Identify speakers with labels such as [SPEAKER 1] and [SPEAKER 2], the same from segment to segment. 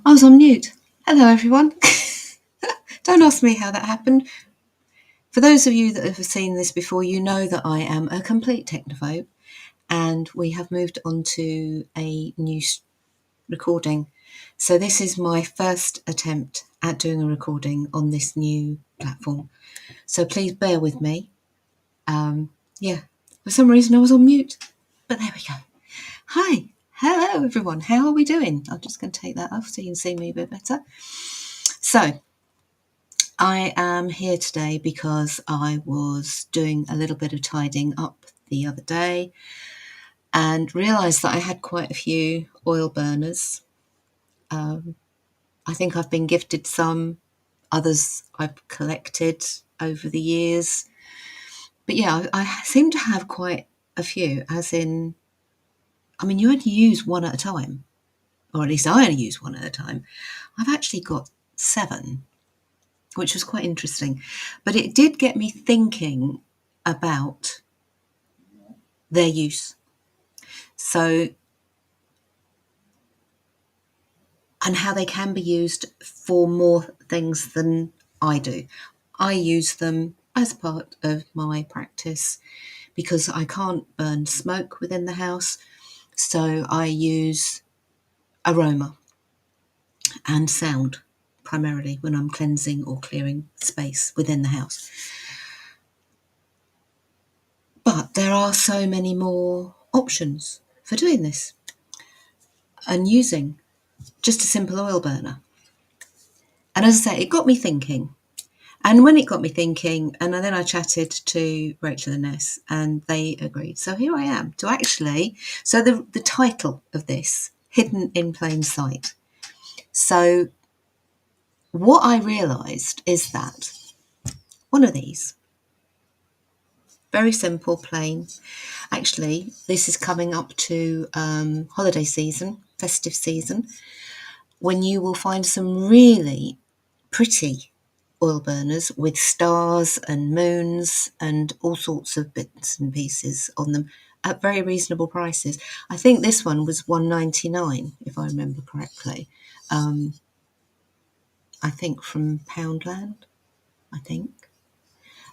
[SPEAKER 1] I was on mute. Hello, everyone. Don't ask me how that happened. For those of you that have seen this before, you know that I am a complete technophobe, and we have moved on to a new recording. So this is my first attempt at doing a recording on this new platform. So please bear with me. For some reason I was on mute, but there we go. Hi. Hello, everyone. How are we doing? I'm just going to take that off so you can see me a bit better. So I am here today because I was doing a little bit of tidying up the other day and realised that I had quite a few oil burners. I think I've been gifted some, others I've collected over the years. But yeah, I seem to have quite a few, as in, you only use one at a time, or at least I only use one at a time. I've actually got 7, which was quite interesting. But it did get me thinking about their use. So, and how they can be used for more things than I do. I use them as part of my practice because I can't burn smoke within the house. So I use aroma and sound primarily when I'm cleansing or clearing space within the house. But there are so many more options for doing this and using just a simple oil burner. And as I say, it got me thinking. And when it got me thinking, and then I chatted to Rachel and Ness, and they agreed. So here I am to actually, so the title of this, Hidden in Plain Sight. So what I realised is that one of these, very simple, plain, actually, this is coming up to holiday season, festive season, when you will find some really pretty oil burners with stars and moons and all sorts of bits and pieces on them at very reasonable prices. I think this one was $1.99, if I remember correctly. I think from Poundland, I think.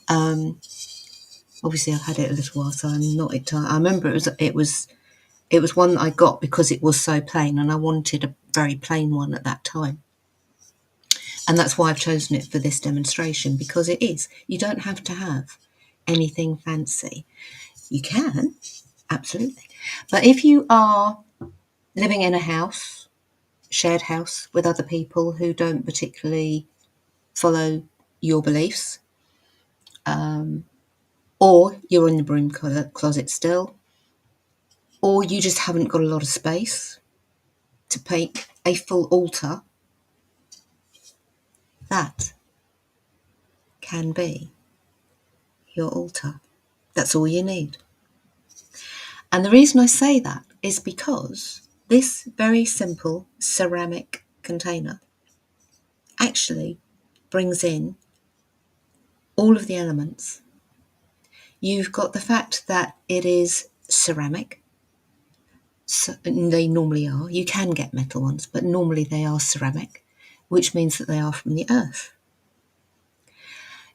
[SPEAKER 1] Obviously I've had it a little while, so I'm not entirely. I remember it was one that I got because it was so plain, and I wanted a very plain one at that time. And that's why I've chosen it for this demonstration, because it is. You don't have to have anything fancy. You can, absolutely. But if you are living in a house, shared house with other people who don't particularly follow your beliefs, or you're in the broom closet still, or you just haven't got a lot of space to make a full altar, that can be your altar. That's all you need. And the reason I say that is because this very simple ceramic container actually brings in all of the elements. You've got the fact that it is ceramic. So they normally are. You can get metal ones, but normally they are ceramic, which means that they are from the earth.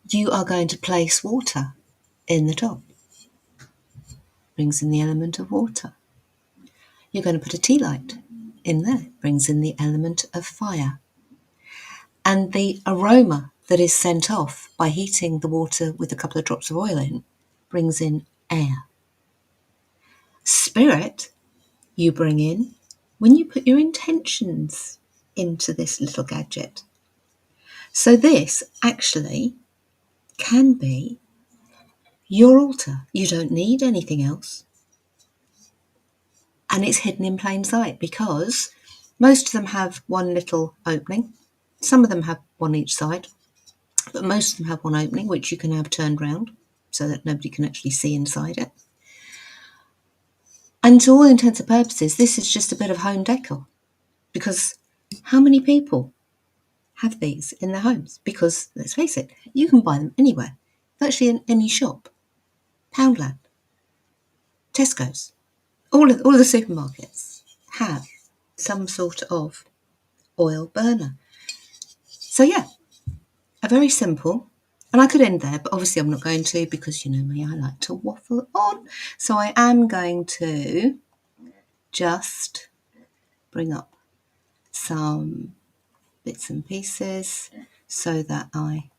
[SPEAKER 1] You are going to place water in the top. Brings in the element of water. You're going to put a tea light in there. Brings in the element of fire. And the aroma that is sent off by heating the water with a couple of drops of oil in brings in air. Spirit you bring in when you put your intentions into this little gadget. So this actually can be your altar. You don't need anything else. And it's hidden in plain sight because most of them have one little opening. Some of them have one each side, but most of them have one opening, which you can have turned round so that nobody can actually see inside it. And to all intents and purposes, this is just a bit of home decor, because how many people have these in their homes? Because let's face it, you can buy them anywhere, virtually in any shop. Poundland, Tesco's, all of the supermarkets have some sort of oil burner. So yeah, a very simple, and I could end there, but obviously I'm not going to, because you know me, I like to waffle on. So I am going to just bring up some bits and pieces so that I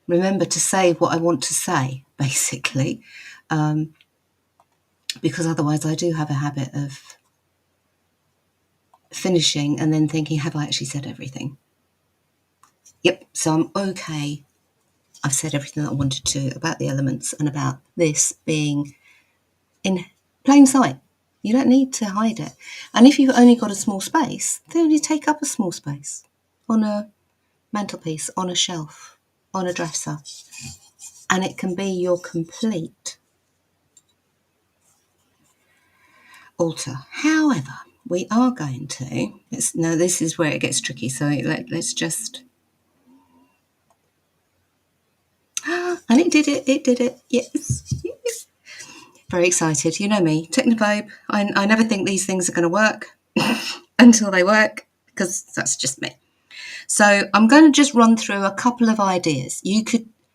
[SPEAKER 1] remember to say what I want to say, basically, because otherwise I do have a habit of finishing and then thinking, have I actually said everything? Yep, so I'm okay. I've said everything that I wanted to about the elements and about this being in plain sight. You don't need to hide it. And if you've only got a small space, then only take up a small space on a mantelpiece, on a shelf, on a dresser. And it can be your complete altar. However, we are going to, now this is where it gets tricky, so let's just, and it did it, yes. Very excited. You know me, Technophobe. I never think these things are going to work until they work, because that's just me. So I'm going to just run through a couple of ideas.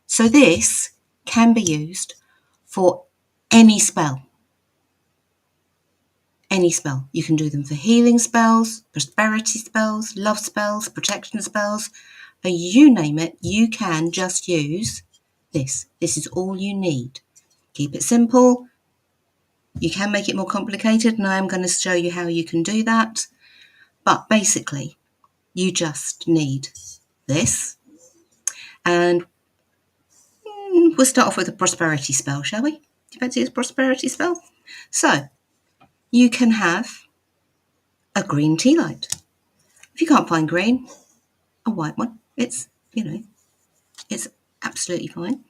[SPEAKER 1] So this can be used for any spell. Any spell. You can do them for healing spells, prosperity spells, love spells, protection spells. You name it, you can just use this. This is all you need. Keep it simple. You can make it more complicated, and I am going to show you how you can do that. But basically, you just need this. And we'll start off with a prosperity spell, shall we? Do you fancy a prosperity spell? So, you can have a green tea light. If you can't find green, a white one. It's absolutely fine.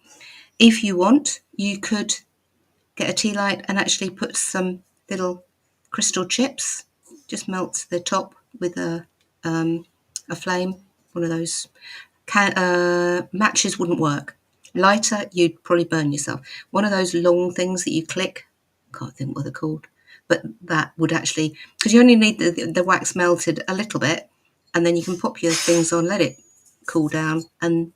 [SPEAKER 1] If you want, you could get a tea light and actually put some little crystal chips. Just melt the top with a flame. One of those matches wouldn't work. Lighter, you'd probably burn yourself. One of those long things that you click, can't think what they're called, but that would actually, because you only need the wax melted a little bit, and then you can pop your things on, let it cool down, and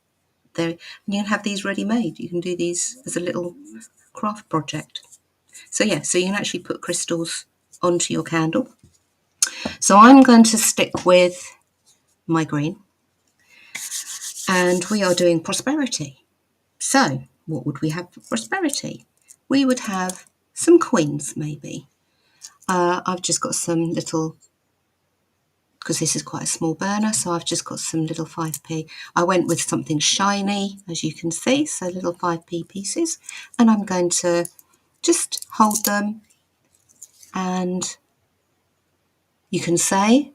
[SPEAKER 1] you can have these ready made. You can do these as a little craft project. So yeah, so you can actually put crystals onto your candle. So I'm going to stick with my green, and we are doing prosperity. So what would we have for prosperity? We would have some coins, maybe. I've just got some little, because this is quite a small burner, so I've just got some little 5p. I went with something shiny, as you can see, so little 5p pieces, and I'm going to just hold them, and you can say,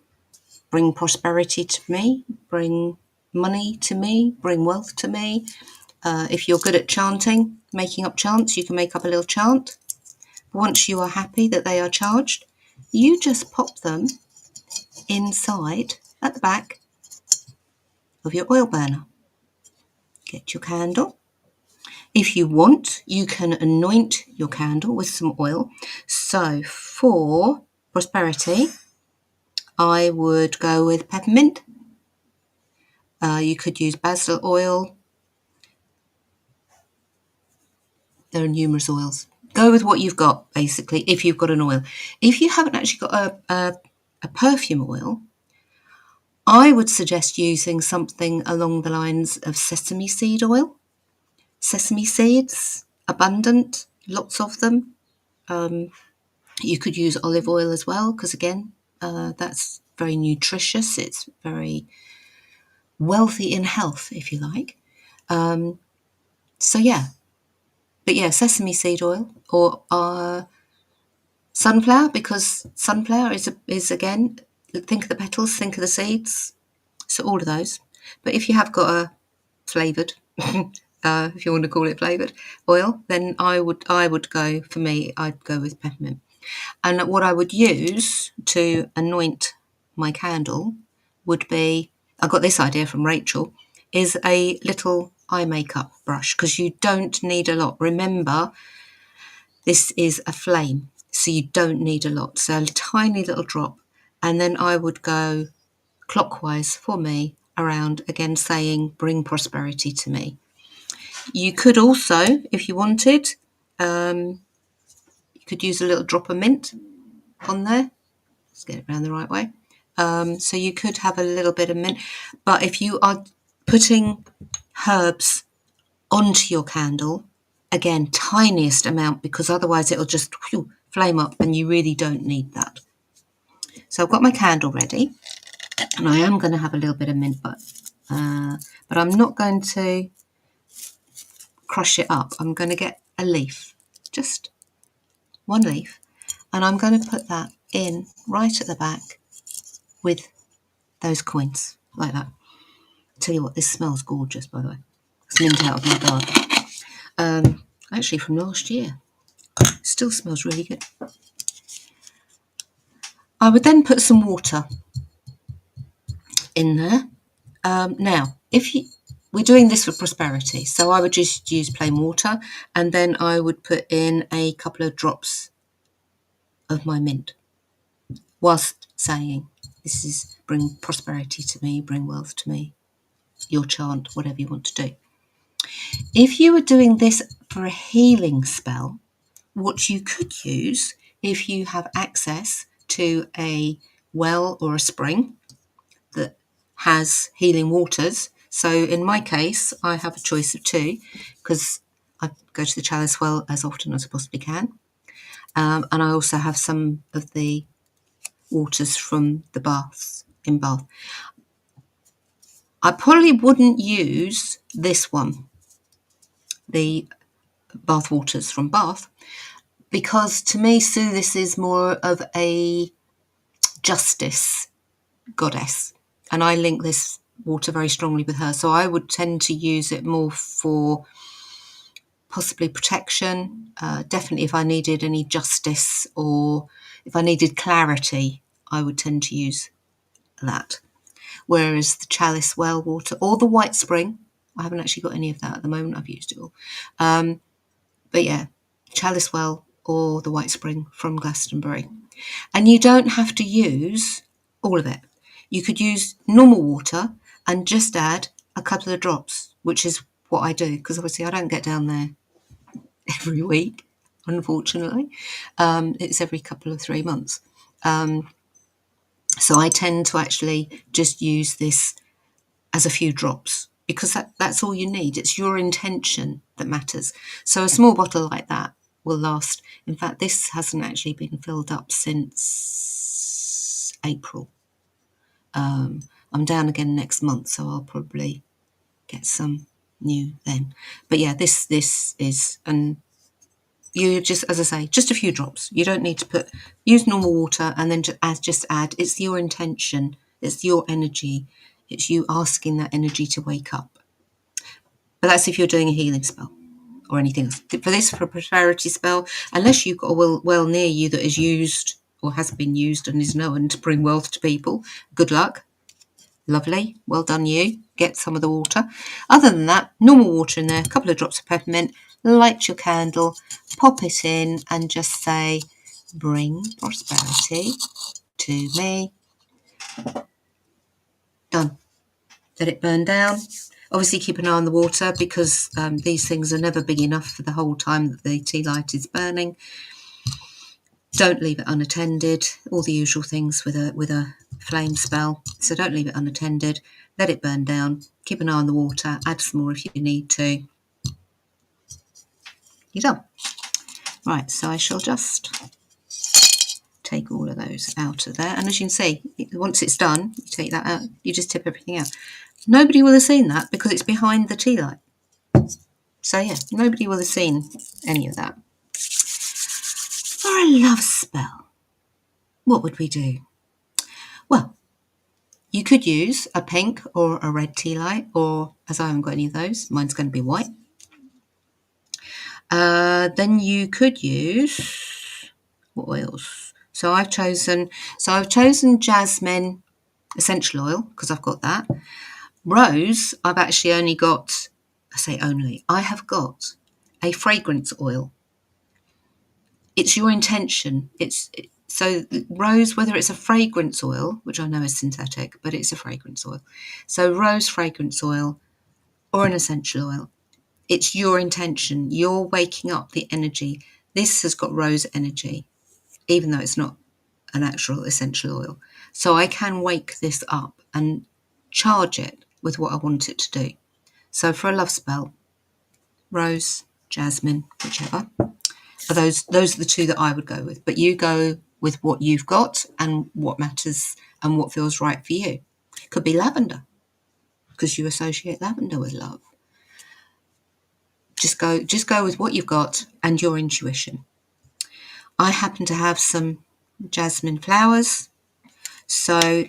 [SPEAKER 1] bring prosperity to me, bring money to me, bring wealth to me. If you're good at chanting, making up chants, you can make up a little chant. Once you are happy that they are charged, you just pop them inside at the back of your oil burner. Get your candle. If you want, you can anoint your candle with some oil. So for prosperity, I would go with peppermint. You could use basil oil. There are numerous oils. Go with what you've got, basically, if you've got an oil. If you haven't actually got a perfume oil, I would suggest using something along the lines of sesame seed oil. Sesame seeds, abundant, lots of them. You could use olive oil as well, because again, that's very nutritious. It's very wealthy in health, if you like. So yeah, but yeah, sesame seed oil or sunflower, because sunflower is again, think of the petals, think of the seeds. So all of those. But if you have got a flavoured, if you want to call it flavoured oil, then I would go, for me, I'd go with peppermint. And what I would use to anoint my candle would be, I got this idea from Rachel, is a little eye makeup brush, because you don't need a lot. Remember, this is a flame, so you don't need a lot. So a tiny little drop. And then I would go clockwise for me around, again saying, bring prosperity to me. You could also, if you wanted, you could use a little drop of mint on there. Let's get it around the right way. So you could have a little bit of mint, but if you are putting herbs onto your candle, again, tiniest amount, because otherwise it'll just flame up and you really don't need that. So I've got my candle ready, and I am going to have a little bit of mint, but I'm not going to crush it up. I'm going to get a leaf, just one leaf, and I'm going to put that in right at the back with those coins, like that. I'll tell you what, this smells gorgeous, by the way. It's mint out of my garden. Actually from last year. Still smells really good. I would then put some water in there. Now, we're doing this for prosperity, so I would just use plain water, and then I would put in a couple of drops of my mint, whilst saying, this is bring prosperity to me, bring wealth to me, your chant, whatever you want to do. If you were doing this for a healing spell, what you could use, if you have access to a well or a spring that has healing waters. So in my case, I have a choice of two, because I go to the chalice well as often as I possibly can. And I also have some of the waters from the baths in Bath. I probably wouldn't use this one, the bath waters from Bath, because to me, Sue, this is more of a justice goddess, and I link this water very strongly with her, so I would tend to use it more for possibly protection, definitely if I needed any justice or if I needed clarity, I would tend to use that. Whereas the chalice well water or the white spring, I haven't actually got any of that at the moment, I've used it all, but yeah, chalice well or the white spring from Glastonbury. And you don't have to use all of it. You could use normal water and just add a couple of drops, which is what I do, because obviously I don't get down there every week, unfortunately. It's every couple of 3 months. So I tend to actually just use this as a few drops, because that's all you need. It's your intention that matters. So a small bottle like that will last. In fact, this hasn't actually been filled up since April. I'm down again next month, so I'll probably get some new then. But yeah, this is, and you just, as I say, just a few drops. You don't need to use normal water and then just add. It's your intention. It's your energy. It's you asking that energy to wake up. But that's if you're doing a healing spell or anything else. For this, for a prosperity spell, unless you've got a well near you that is used or has been used and is known to bring wealth to people, good luck. Lovely. Well done you. Get some of the water. Other than that, normal water in there, a couple of drops of peppermint, light your candle, pop it in and just say, bring prosperity to me. Done. Let it burn down. Obviously keep an eye on the water, because these things are never big enough for the whole time that the tea light is burning. Don't leave it unattended. All the usual things with a flame spell. So don't leave it unattended. Let it burn down. Keep an eye on the water. Add some more if you need to. You're done. Right, so I shall just take all of those out of there. And as you can see, once it's done, you take that out. You just tip everything out. Nobody will have seen that because it's behind the tea light. So yeah, nobody will have seen any of that. For a love spell, what would we do? Well, you could use a pink or a red tea light, or, as I haven't got any of those, mine's going to be white. Then you could use, what oils? So I've chosen jasmine essential oil, because I've got that. Rose, I've actually only got, I have got a fragrance oil. It's your intention. So rose, whether it's a fragrance oil, which I know is synthetic, but it's a fragrance oil. So rose fragrance oil or an essential oil. It's your intention. You're waking up the energy. This has got rose energy, even though it's not an actual essential oil. So I can wake this up and charge it with what I want it to do. So for a love spell, rose, jasmine, whichever. Those are the two that I would go with. But you go with what you've got and what matters and what feels right for you. It could be lavender, because you associate lavender with love. Just go with what you've got and your intuition. I happen to have some jasmine flowers, so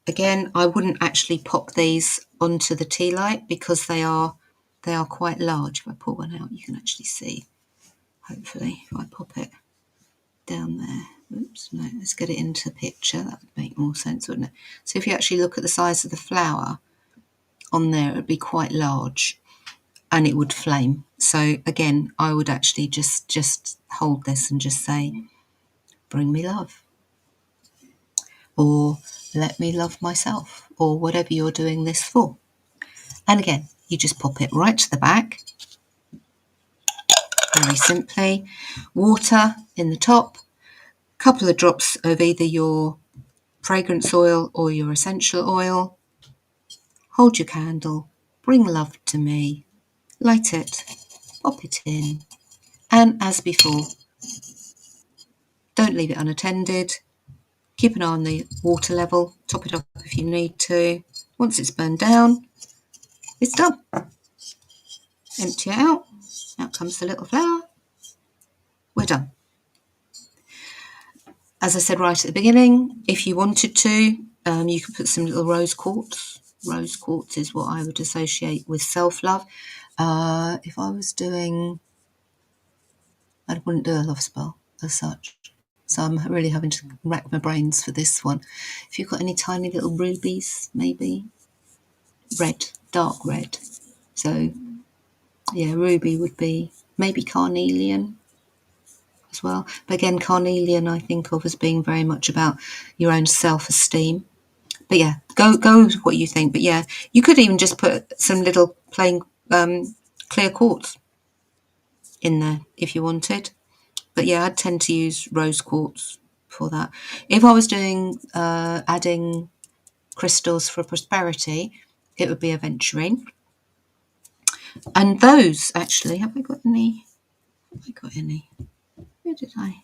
[SPEAKER 1] again, I wouldn't actually pop these onto the tea light because they are quite large. If I pull one out, you can actually see. Hopefully, if I pop it down there. Oops, no, let's get it into the picture. That would make more sense, wouldn't it? So if you actually look at the size of the flower on there, it would be quite large and it would flame. So again, I would actually just hold this and just say, bring me love, or let me love myself, or whatever you're doing this for. And again, you just pop it right to the back, very simply. Water in the top, a couple of drops of either your fragrance oil or your essential oil. Hold your candle, bring love to me, light it, pop it in, and as before, don't leave it unattended. Keep an eye on the water level, top it up if you need to. Once it's burned down, it's done. Empty it out. Out comes the little flower. We're done. As I said right at the beginning, if you wanted to, you could put some little rose quartz. Rose quartz is what I would associate with self-love. If I was doing, I wouldn't do a love spell as such. So I'm really having to rack my brains for this one. If you've got any tiny little rubies, maybe red, dark red. So yeah, ruby would be, maybe carnelian as well. But again, carnelian I think of as being very much about your own self-esteem. But yeah, go with what you think. But yeah, you could even just put some little plain clear quartz in there if you wanted. But yeah, I'd tend to use rose quartz for that. If I was doing adding crystals for prosperity, it would be aventurine. And those actually, have I got any? Where did I?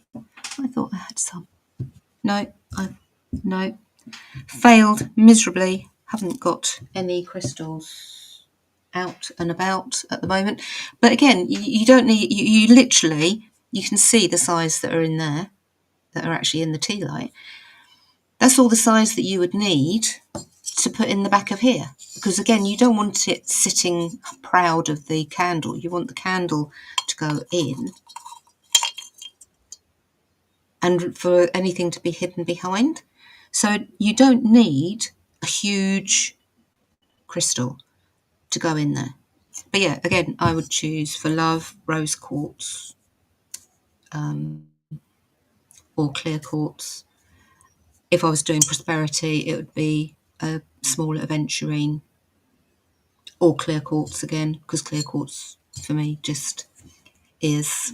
[SPEAKER 1] I thought I had some. No, no. Failed miserably. Haven't got any crystals out and about at the moment. But again, you don't need, you literally, you can see the size that are in there, that are actually in the tea light. That's all the size that you would need to put in the back of here. Because again, you don't want it sitting proud of the candle. You want the candle to go in and for anything to be hidden behind. So you don't need a huge crystal to go in there. But yeah, again, I would choose for love, rose quartz or clear quartz. If I was doing prosperity, it would be a smaller aventurine or clear quartz again, because clear quartz for me just is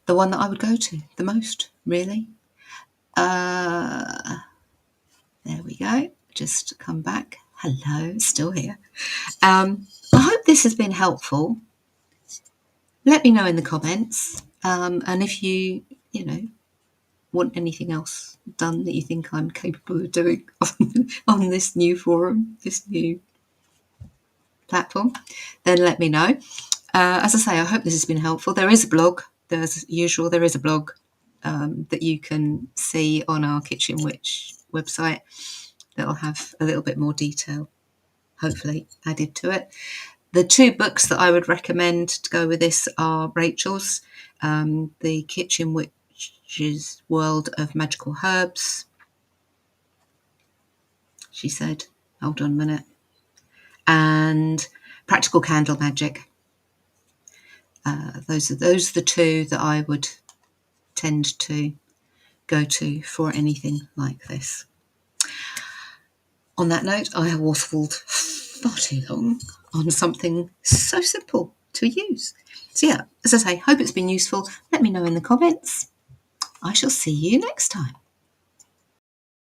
[SPEAKER 1] the one that I would go to the most, really. There we go. Just come back. Hello, still here. I hope this has been helpful. Let me know in the comments. And if you want anything else done that you think I'm capable of doing on this new forum, this new platform, then let me know. As I say, I hope this has been helpful. There is a blog. As usual, there is a blog that you can see on our Kitchen Witch website that'll have a little bit more detail, hopefully, added to it. The two books that I would recommend to go with this are Rachel's, The Kitchen Witch's World of Magical Herbs. She said, hold on a minute. And Practical Candle Magic. Those are the two that I would tend to go to for anything like this. On that note, I have waffled far too long on something so simple to use. So yeah, as I say, hope it's been useful. Let me know in the comments. I shall see you next time.